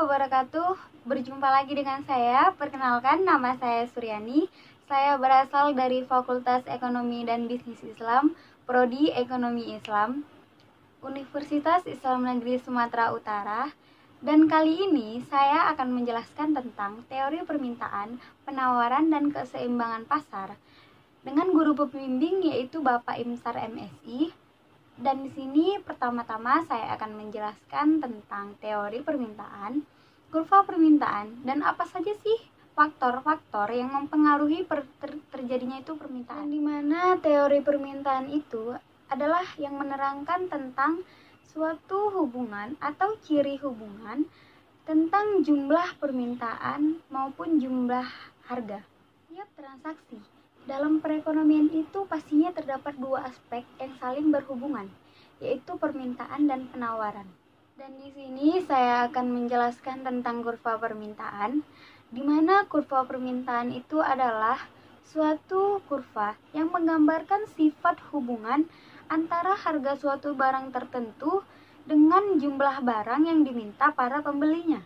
wabarakatuh. Berjumpa lagi dengan saya. Perkenalkan, nama saya Suryani. Saya berasal dari Fakultas Ekonomi dan Bisnis Islam, Prodi Ekonomi Islam, Universitas Islam Negeri Sumatera Utara. Dan kali ini saya akan menjelaskan tentang teori permintaan, penawaran, dan keseimbangan pasar dengan guru pembimbing yaitu Bapak Imsar MSI. Dan di sini pertama-tama saya akan menjelaskan tentang teori permintaan, kurva permintaan, dan apa saja sih faktor-faktor yang mempengaruhi terjadinya itu permintaan. Di mana teori permintaan itu adalah yang menerangkan tentang suatu hubungan atau ciri hubungan tentang jumlah permintaan maupun jumlah harga. Tiap transaksi dalam perekonomian itu pastinya terdapat dua aspek yang saling berhubungan, yaitu permintaan dan penawaran. Dan di sini saya akan menjelaskan tentang kurva permintaan, di mana kurva permintaan itu adalah suatu kurva yang menggambarkan sifat hubungan antara harga suatu barang tertentu dengan jumlah barang yang diminta para pembelinya.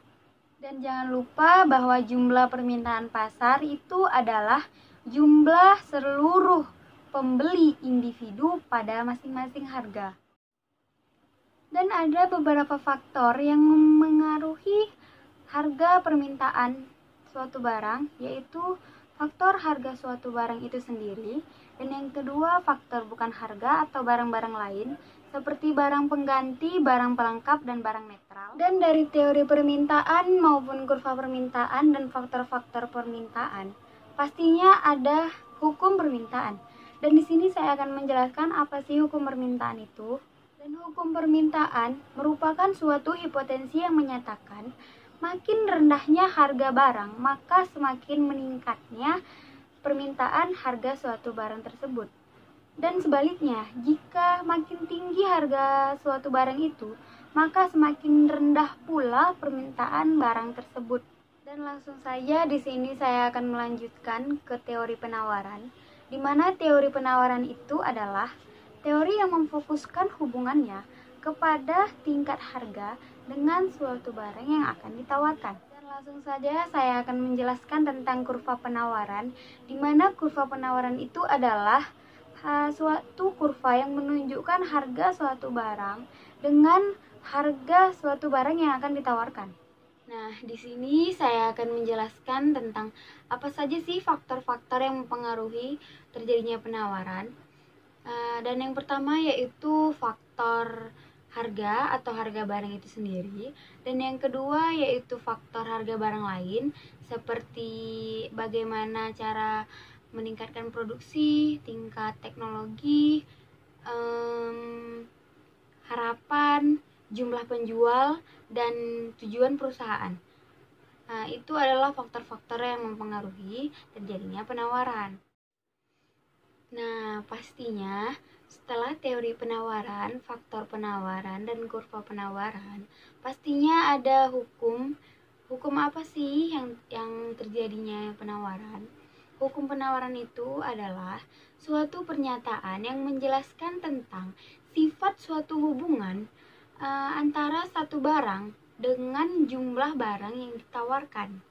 Dan jangan lupa bahwa jumlah permintaan pasar itu adalah jumlah seluruh pembeli individu pada masing-masing harga. Dan ada beberapa faktor yang memengaruhi harga permintaan suatu barang, yaitu faktor harga suatu barang itu sendiri, dan yang kedua faktor bukan harga atau barang-barang lain, seperti barang pengganti, barang pelengkap, dan barang netral. Dan dari teori permintaan maupun kurva permintaan dan faktor-faktor permintaan, pastinya ada hukum permintaan. Dan di sini saya akan menjelaskan apa sih hukum permintaan itu. Dan hukum permintaan merupakan suatu hipotensi yang menyatakan makin rendahnya harga barang, maka semakin meningkatnya permintaan harga suatu barang tersebut. Dan sebaliknya, jika makin tinggi harga suatu barang itu, maka semakin rendah pula permintaan barang tersebut. Dan langsung saja di sini saya akan melanjutkan ke teori penawaran, di mana teori penawaran itu adalah teori yang memfokuskan hubungannya kepada tingkat harga dengan suatu barang yang akan ditawarkan. Dan langsung saja saya akan menjelaskan tentang kurva penawaran, di mana kurva penawaran itu adalah suatu kurva yang menunjukkan harga suatu barang dengan harga suatu barang yang akan ditawarkan. Nah, di sini saya akan menjelaskan tentang apa saja sih faktor-faktor yang mempengaruhi terjadinya penawaran. Dan yang pertama yaitu faktor harga atau harga barang itu sendiri. Dan yang kedua yaitu faktor harga barang lain, seperti bagaimana cara meningkatkan produksi, tingkat teknologi, harapan, jumlah penjual, dan tujuan perusahaan. Nah, itu adalah faktor-faktor yang mempengaruhi terjadinya penawaran. Nah, pastinya setelah teori penawaran, faktor penawaran, dan kurva penawaran, pastinya ada hukum. Hukum apa sih yang terjadinya penawaran? Hukum penawaran itu adalah suatu pernyataan yang menjelaskan tentang sifat suatu hubungan antara satu barang dengan jumlah barang yang ditawarkan.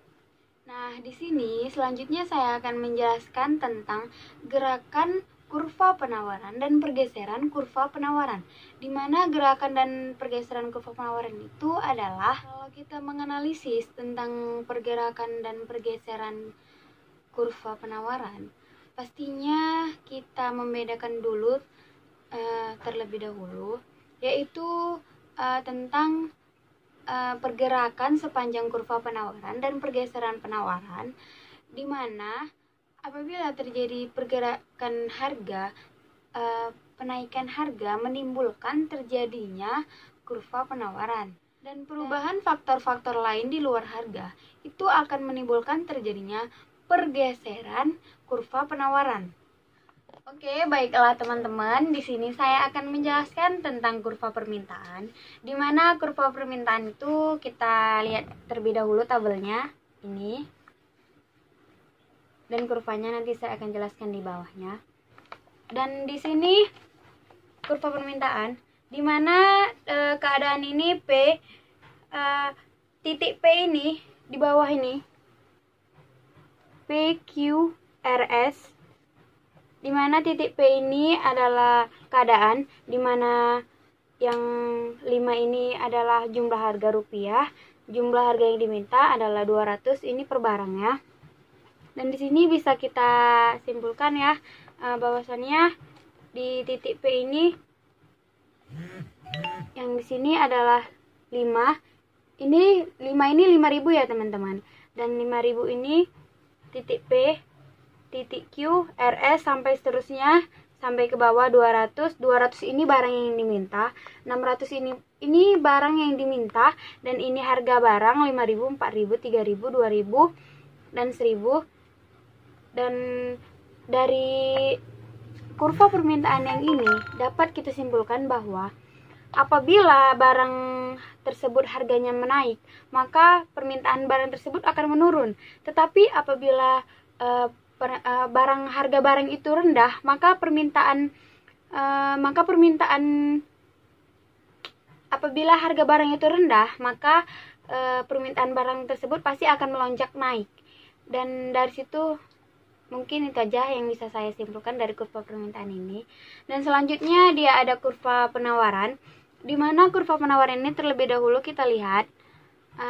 Nah, di sini selanjutnya saya akan menjelaskan tentang gerakan kurva penawaran dan pergeseran kurva penawaran. Di mana gerakan dan pergeseran kurva penawaran itu adalah kalau kita menganalisis tentang pergerakan dan pergeseran kurva penawaran, pastinya kita membedakan dulu terlebih dahulu, yaitu tentang pergerakan sepanjang kurva penawaran dan pergeseran penawaran, di mana apabila terjadi pergerakan harga, penaikan harga menimbulkan terjadinya kurva penawaran, dan perubahan faktor-faktor lain di luar harga itu akan menimbulkan terjadinya pergeseran kurva penawaran. Oke, baiklah teman-teman. Di sini saya akan menjelaskan tentang kurva permintaan. Di mana kurva permintaan itu kita lihat terlebih dahulu tabelnya ini. Dan kurvanya nanti saya akan jelaskan di bawahnya. Dan di sini kurva permintaan, di mana keadaan ini P titik P ini di bawah ini PQRS, di mana titik P ini adalah keadaan, di mana yang 5 ini adalah jumlah harga rupiah, jumlah harga yang diminta adalah 200, ini per barangnya. Dan di sini bisa kita simpulkan ya, bahwasannya di titik P ini yang di sini adalah 5. Ini 5 ini 5.000 ya teman-teman. Dan 5.000 ini titik P, titik Q, RS sampai seterusnya sampai ke bawah 200. 200 ini barang yang diminta. 600 ini barang yang diminta, dan ini harga barang 5.000, 4.000, 3.000, 2.000 dan 1.000. Dan dari kurva permintaan yang ini dapat kita simpulkan bahwa apabila barang tersebut harganya menaik, maka permintaan barang tersebut akan menurun. Tetapi apabila harga barang itu rendah, maka apabila harga barang itu rendah, maka permintaan barang tersebut pasti akan melonjak naik. Dan dari situ mungkin itu aja yang bisa saya simpulkan dari kurva permintaan ini. Dan selanjutnya dia ada kurva penawaran, di mana kurva penawaran ini terlebih dahulu kita lihat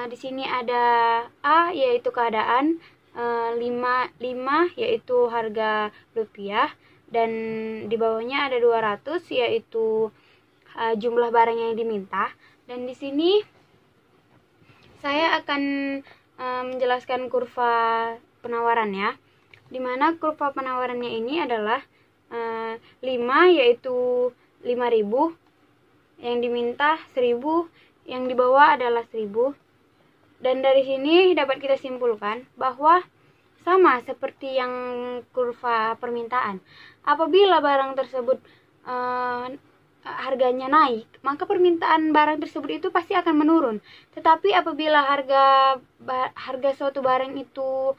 di sini ada A yaitu keadaan, 5 yaitu harga rupiah, dan di bawahnya ada 200 yaitu jumlah barang yang diminta. Dan di sini saya akan menjelaskan kurva penawarannya, di mana kurva penawarannya ini adalah 5 yaitu 5.000, yang diminta 1.000, yang di bawah adalah 1.000. Dan dari sini dapat kita simpulkan bahwa sama seperti yang kurva permintaan, apabila barang tersebut harganya naik, maka permintaan barang tersebut itu pasti akan menurun. Tetapi apabila harga suatu barang itu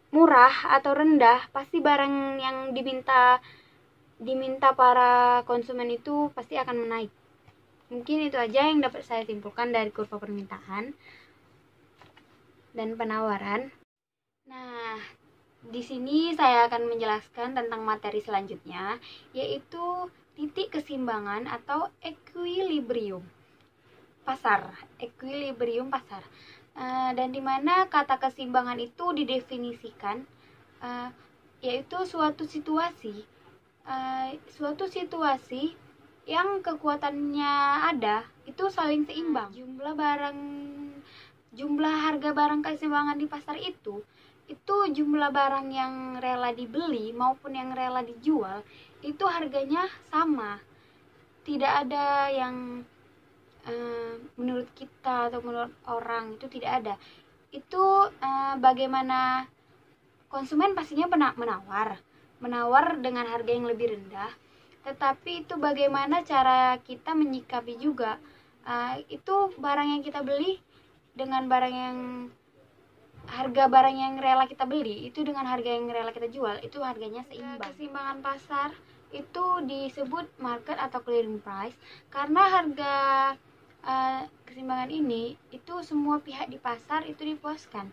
murah atau rendah, pasti barang yang diminta para konsumen itu pasti akan menaik. Mungkin itu aja yang dapat saya simpulkan dari kurva permintaan dan penawaran. Nah, di sini saya akan menjelaskan tentang materi selanjutnya, yaitu titik keseimbangan atau equilibrium pasar. Equilibrium pasar. Dan dimana kata keseimbangan itu didefinisikan yaitu suatu situasi yang kekuatannya ada itu saling seimbang. Jumlah harga barang keseimbangan di pasar itu jumlah barang yang rela dibeli maupun yang rela dijual itu harganya sama. Tidak ada yang menurut kita atau menurut orang, itu tidak ada. Itu bagaimana konsumen pastinya menawar dengan harga yang lebih rendah, tetapi itu bagaimana cara kita menyikapi juga. Itu barang yang kita beli dengan harga barang yang rela kita beli itu dengan harga yang rela kita jual, itu harganya seimbang. Keseimbangan pasar itu disebut market atau clearing price karena harga keseimbangan ini itu semua pihak di pasar itu dipuaskan,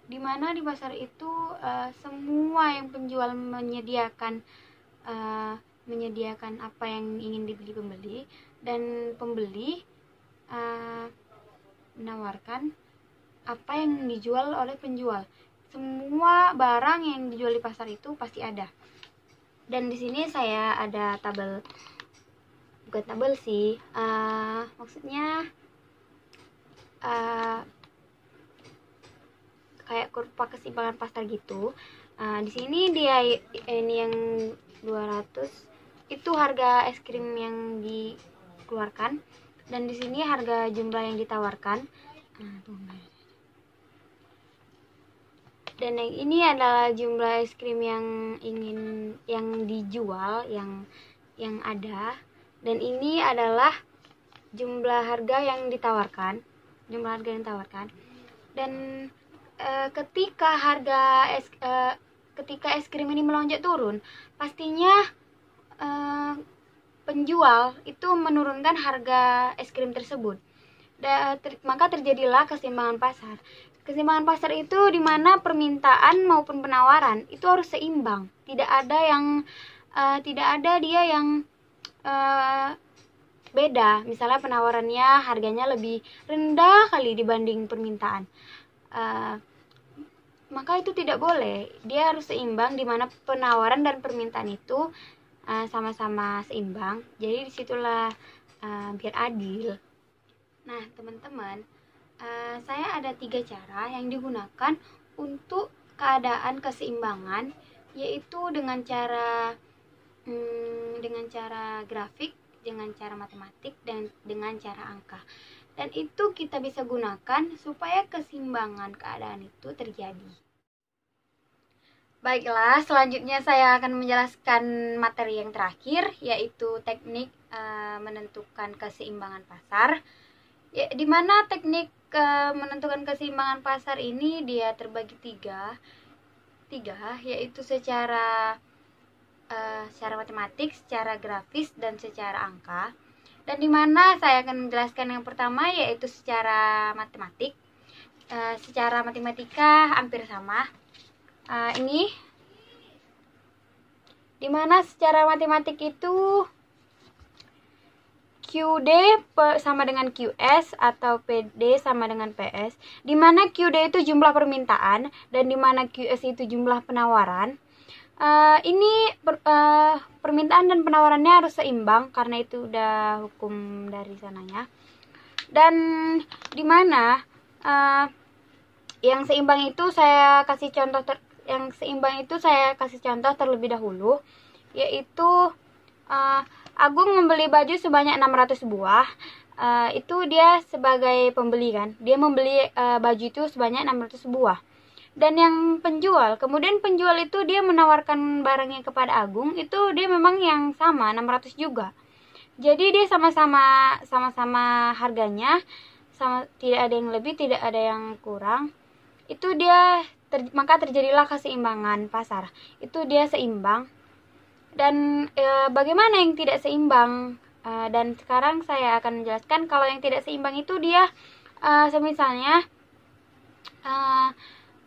dimana di pasar itu semua yang penjual menyediakan apa yang ingin dibeli pembeli, dan pembeli menawarkan apa yang dijual oleh penjual. Semua barang yang dijual di pasar itu pasti ada. Dan di sini saya ada tabel, bukan tabel sih, maksudnya kayak kurva keseimbangan pasar gitu. Di sini dia ini yang 200 itu harga es krim yang dikeluarkan, dan di sini harga jumlah yang ditawarkan. Dan yang ini adalah jumlah es krim yang dijual, yang ada. Dan ini adalah jumlah harga yang ditawarkan, Dan ketika es krim ini melonjak turun, pastinya penjual itu menurunkan harga es krim tersebut. Maka terjadilah keseimbangan pasar. Keseimbangan pasar itu di mana permintaan maupun penawaran itu harus seimbang. Tidak ada dia yang beda. Misalnya penawarannya harganya lebih rendah kali dibanding permintaan. Maka itu tidak boleh. Dia harus seimbang di mana penawaran dan permintaan itu sama-sama seimbang. Jadi disitulah biar adil. Nah, teman-teman, saya ada 3 cara yang digunakan untuk keadaan keseimbangan, yaitu dengan cara grafik, dengan cara matematik, dan dengan cara angka. Dan itu kita bisa gunakan supaya keseimbangan keadaan itu terjadi. Baiklah, selanjutnya saya akan menjelaskan materi yang terakhir, yaitu teknik menentukan keseimbangan pasar. Ya, di mana teknik menentukan keseimbangan pasar ini dia terbagi tiga, yaitu secara matematik, secara grafis, dan secara angka. Dan di mana saya akan menjelaskan yang pertama, yaitu secara matematik. Secara matematika hampir sama. Ini di mana secara matematik itu QD sama dengan QS atau PD sama dengan PS, di mana QD itu jumlah permintaan dan di mana QS itu jumlah penawaran. Permintaan dan penawarannya harus seimbang karena itu udah hukum dari sananya. Dan di mana yang seimbang itu saya kasih contoh terlebih dahulu, yaitu Agung membeli baju sebanyak 600 buah. Itu dia sebagai pembeli kan. Dia membeli baju itu sebanyak 600 buah. Dan yang kemudian penjual itu dia menawarkan barangnya kepada Agung, itu dia memang yang sama 600 juga. Jadi dia sama-sama harganya, tidak ada yang lebih, tidak ada yang kurang. Itu maka terjadilah keseimbangan pasar. Itu dia seimbang. Dan bagaimana yang tidak seimbang? Dan sekarang saya akan menjelaskan kalau yang tidak seimbang itu dia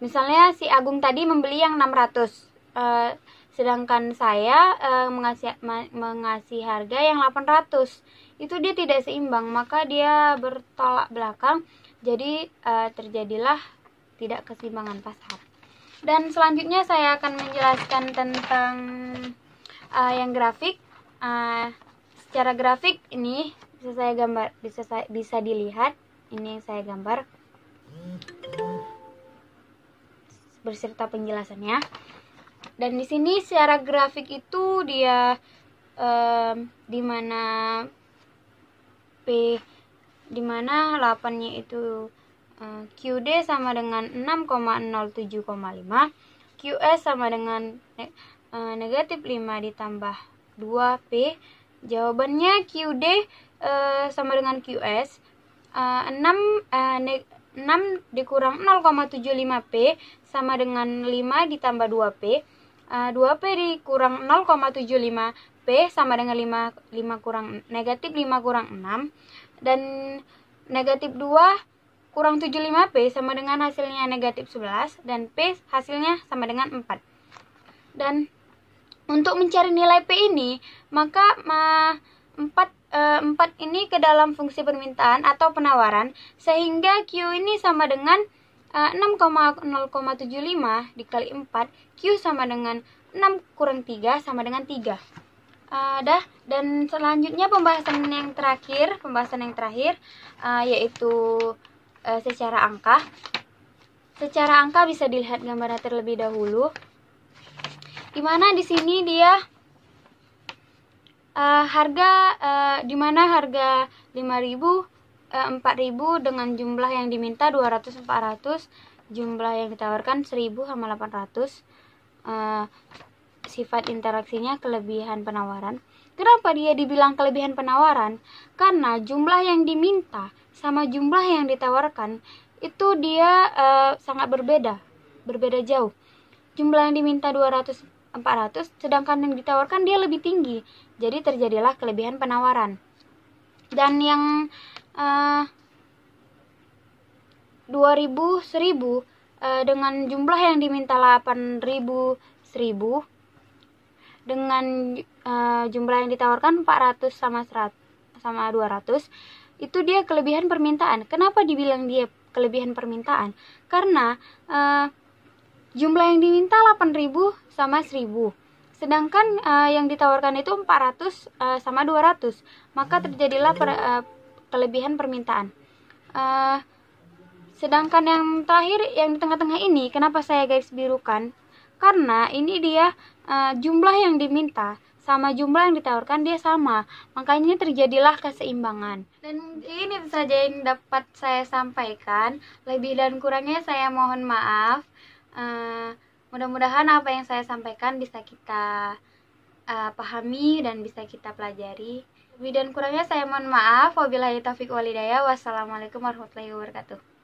misalnya si Agung tadi membeli yang 600, sedangkan saya mengasih harga yang 800. Itu dia tidak seimbang, maka dia bertolak belakang. Jadi terjadilah tidak keseimbangan pasar. Dan selanjutnya saya akan menjelaskan tentang yang grafik. Secara grafik ini bisa saya gambar, bisa dilihat. Ini yang saya gambar beserta penjelasannya. Dan di sini secara grafik itu dia di mana 8-nya itu QD sama dengan 6,07,5, QS sama dengan negatif 5 ditambah 2P. Jawabannya QD sama dengan QS, 6 dikurang 0,75P sama dengan 5 ditambah 2P. 2P dikurang 0,75P sama dengan 5 kurang negatif 5 kurang 6. Dan negatif 2 kurang 75P sama dengan hasilnya negatif 11. Dan P hasilnya sama dengan 4. Dan untuk mencari nilai P ini, maka 4 ini ke dalam fungsi permintaan atau penawaran, sehingga Q ini sama dengan 6,075 dikali 4. Q sama dengan 6 kurang 3 sama dengan 3. Dan selanjutnya pembahasan yang terakhir yaitu secara angka. Secara angka bisa dilihat gambarnya terlebih dahulu. Di mana di sini dia di mana harga 5.000, 4.000 dengan jumlah yang diminta 200, 400, jumlah yang ditawarkan 1.000 sama 800. Sifat interaksinya kelebihan penawaran. Kenapa dia dibilang kelebihan penawaran? Karena jumlah yang diminta sama jumlah yang ditawarkan itu dia sangat berbeda jauh. Jumlah yang diminta 200, 400, sedangkan yang ditawarkan dia lebih tinggi. Jadi terjadilah kelebihan penawaran. Dan yang 2000 1000 dengan jumlah yang diminta 8000 1000 dengan jumlah yang ditawarkan 400 sama 100 sama 200, itu dia kelebihan permintaan. Kenapa dibilang dia kelebihan permintaan? Karena jumlah yang diminta 8000 sama 1000, sedangkan yang ditawarkan itu 400 sama 200, maka terjadilah kelebihan permintaan. Sedangkan yang terakhir, yang di tengah-tengah ini, kenapa saya garis birukan? Karena ini dia jumlah yang diminta sama jumlah yang ditawarkan dia sama, makanya terjadilah keseimbangan. Dan ini saja yang dapat saya sampaikan. Lebih dan kurangnya saya mohon maaf. Mudah-mudahan apa yang saya sampaikan bisa kita pahami dan bisa kita pelajari. Lebih dan kurangnya saya mohon maaf. Wabillahi taufiq walhidayah. Wassalamualaikum warahmatullahi wabarakatuh.